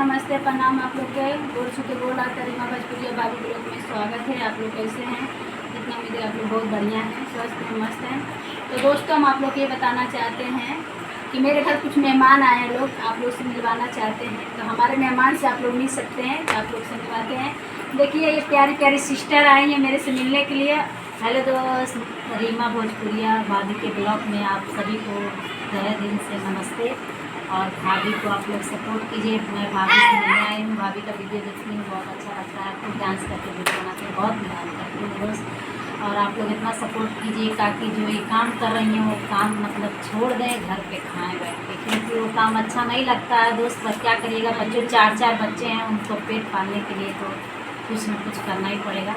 नमस्ते प्रणाम आप लोग के गोर छू के गोल आता रीमा भोजपुरिया बाबू ब्लॉग में स्वागत है। आप लोग कैसे हैं? जितना उम्मीद है आप लोग बहुत बढ़िया हैं, स्वस्थ हैं, मस्त हैं। तो दोस्तों हम आप लोग को ये बताना चाहते हैं कि मेरे घर कुछ मेहमान आए हैं, लोग आप लोग से मिलवाना चाहते हैं। तो हमारे मेहमान से आप लोग मिल सकते हैं, तो आप लोग से मिलवाते हैं। देखिए ये प्यारी प्यारी सिस्टर आई हैं मेरे से मिलने के लिए। हेलो दोस्त, रीमा भोजपुरिया भाभी के ब्लॉग में आप सभी को तहे दिल से नमस्ते। और भाभी को आप लोग सपोर्ट कीजिए। मैं भाभी से मिलने आई हूँ, भाभी का वीडियो देखती हूँ, बहुत अच्छा लगता है। आपको डांस करके वीडियो बनाते हैं, बहुत मेहनत करती हूँ दोस्त। और आप लोग इतना सपोर्ट कीजिए ताकि जो ये काम कर रही हैं वो काम मतलब छोड़ दें, घर पे खाएं बैठ के, क्योंकि वो काम अच्छा नहीं लगता है दोस्त। बस क्या करिएगा, बच्चों चार बच्चे हैं, उनको पेट पालने के लिए तो कुछ न कुछ करना ही पड़ेगा।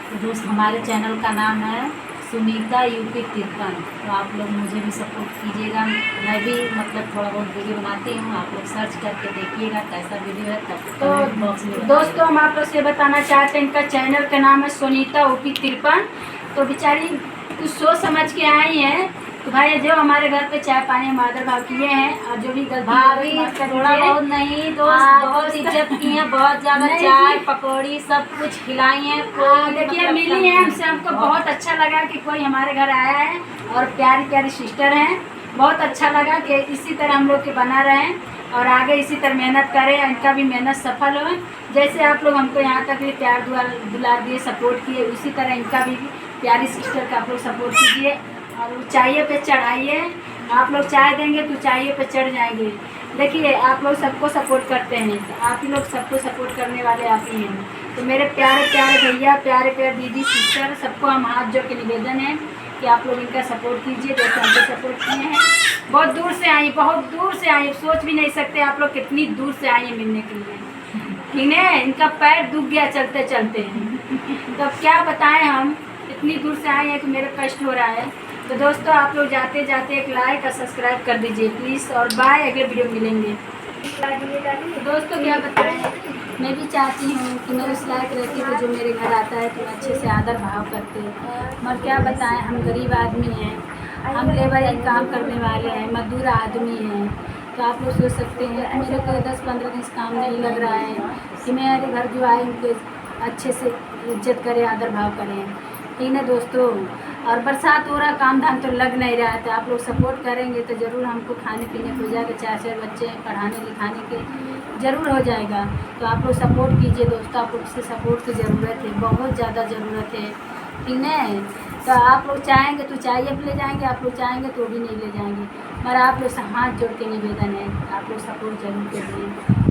तो दोस्त हमारे चैनल का नाम है सुनीता यूपी 53। तो आप लोग मुझे भी सपोर्ट कीजिएगा। मैं भी मतलब थोड़ा बहुत वीडियो बनाती हूँ, आप लोग सर्च करके देखिएगा कैसा वीडियो है। तब तो बॉक्स में दोस्तों हम आप लोग से बताना चाहते हैं, इनका चैनल का नाम है सुनीता यूपी 53। तो बेचारी कुछ सोच समझ के आई हैं। तो भाई जो हमारे घर पे चाय पानी हम आदर भाव किए हैं, और जो भी भाभी थोड़ा बहुत नहीं दोस्त, बहुत इज्जत की है, बहुत ज़्यादा चाय पकौड़ी सब कुछ खिलाई हैं। देखिए मिली है हमसे, हमको बहुत अच्छा लगा कि कोई हमारे घर आया है और प्यारी प्यारी सिस्टर हैं। बहुत अच्छा लगा कि इसी तरह हम लोग के बना रहें और आगे इसी तरह मेहनत करें, इनका भी मेहनत सफल हो। जैसे आप लोग हमको यहाँ तक भी प्यार दुलार दिए, सपोर्ट किए, उसी तरह इनका भी प्यारी सिस्टर का आप लोग सपोर्ट कीजिए और ऊंचाइयों पे चढ़ाइए। आप लोग चाय देंगे तो ऊंचाइयों पे चढ़ जाएंगे। देखिए आप लोग सबको सपोर्ट करते हैं, तो आप ही लोग सबको सपोर्ट करने वाले आप ही हैं। तो मेरे प्यारे प्यारे भैया, प्यारे प्यारे दीदी, सिस्टर, सबको हम हाथ जोड़ के निवेदन है कि आप लोग इनका सपोर्ट कीजिए जैसे हमको सपोर्ट किए हैं। बहुत दूर से आई, बहुत दूर से आई, सोच भी नहीं सकते आप लोग कितनी दूर से आई हैं मिलने के लिए। ठीक है, इनका पैर दुख गया चलते चलते। तो अब क्या बताएं, हम इतनी दूर से आए हैं कि मेरा कष्ट हो रहा है। तो दोस्तों आप लोग जाते जाते एक लाइक और सब्सक्राइब कर दीजिए प्लीज़, और बाय, अगले वीडियो में मिलेंगे। तो दोस्तों क्या बताएं, मैं भी चाहती हूँ कि मैं उस लायक रहती हूँ जो मेरे घर आता है तो अच्छे से आदर भाव करते हैं। मगर क्या बताएं, हम गरीब आदमी हैं, हम लेबर काम करने वाले हैं, मजदूर आदमी हैं। तो आप लोग सोच सकते हैं कि मेरे को 10-15 दिन से काम नहीं लग रहा है कि मेरे घर जो आए उनके अच्छे से इज्जत करें, आदर भाव करें। ठीक है दोस्तों, और बरसात हो रहा, काम धाम तो लग नहीं रहा है। तो आप लोग सपोर्ट करेंगे तो ज़रूर हमको खाने पीने को जाकर 4 बच्चे पढ़ाने लिखाने के ज़रूर हो जाएगा। तो आप लोग सपोर्ट कीजिए दोस्तों, आप लोग से सपोर्ट की ज़रूरत है, बहुत ज़्यादा ज़रूरत है। ठीक है, तो आप लोग चाहेंगे तो चाहिए अब ले जाएंगे, आप लोग चाहेंगे तो भी नहीं ले जाएंगे। मगर आप लोग से हाथ जोड़ के निवेदन है, आप लोग सपोर्ट जरूर करिए।